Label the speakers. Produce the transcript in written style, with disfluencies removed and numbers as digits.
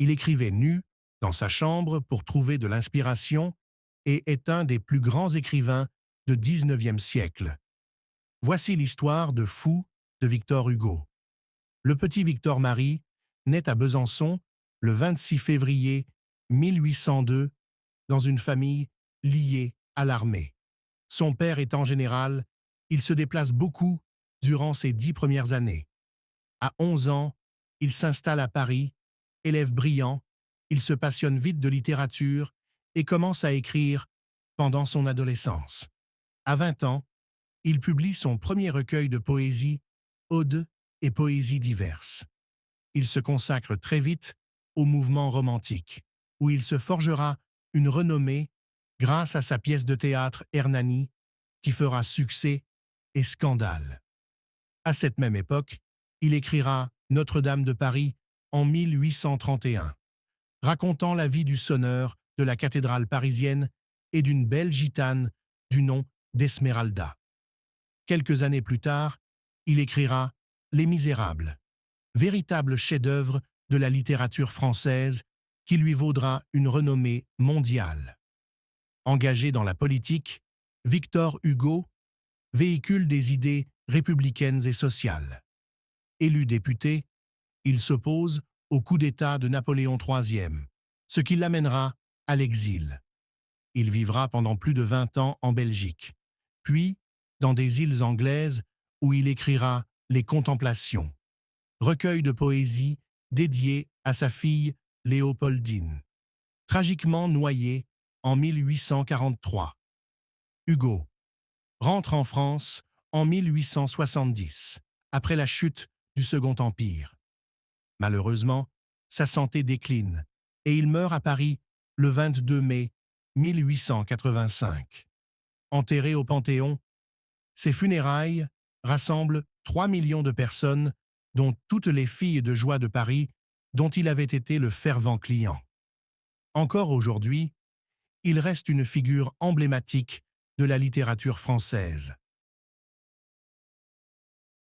Speaker 1: Il écrivait nu, dans sa chambre, pour trouver de l'inspiration et est un des plus grands écrivains du XIXe siècle. Voici l'histoire de fou de Victor Hugo. Le petit Victor Marie naît à Besançon le 26 février 1802 dans une famille liée à l'armée. Son père étant général, il se déplace beaucoup durant ses 10 premières années. À 11 ans, il s'installe à Paris, élève brillant, il se passionne vite de littérature et commence à écrire pendant son adolescence. À 20 ans, il publie son premier recueil de poésie, Odes et poésies diverses. Il se consacre très vite au mouvement romantique, où il se forgera une renommée grâce à sa pièce de théâtre Hernani, qui fera succès et scandale. À cette même époque, il écrira Notre-Dame de Paris en 1831, racontant la vie du sonneur de la cathédrale parisienne et d'une belle gitane du nom d'Esmeralda. Quelques années plus tard, il écrira Les Misérables, véritable chef-d'œuvre de la littérature française qui lui vaudra une renommée mondiale. Engagé dans la politique, Victor Hugo véhicule des idées républicaines et sociales. Élu député, il s'oppose au coup d'État de Napoléon III, ce qui l'amènera à l'exil. Il vivra pendant plus de 20 ans en Belgique, puis dans des îles anglaises où il écrira Les Contemplations, recueil de poésie dédié à sa fille Léopoldine, tragiquement noyée en 1843. Hugo rentre en France en 1870, après la chute du Second Empire. Malheureusement, sa santé décline et il meurt à Paris le 22 mai 1885. Enterré au Panthéon, ses funérailles rassemblent 3 millions de personnes, dont toutes les filles de joie de Paris, dont il avait été le fervent client. Encore aujourd'hui, il reste une figure emblématique de la littérature française.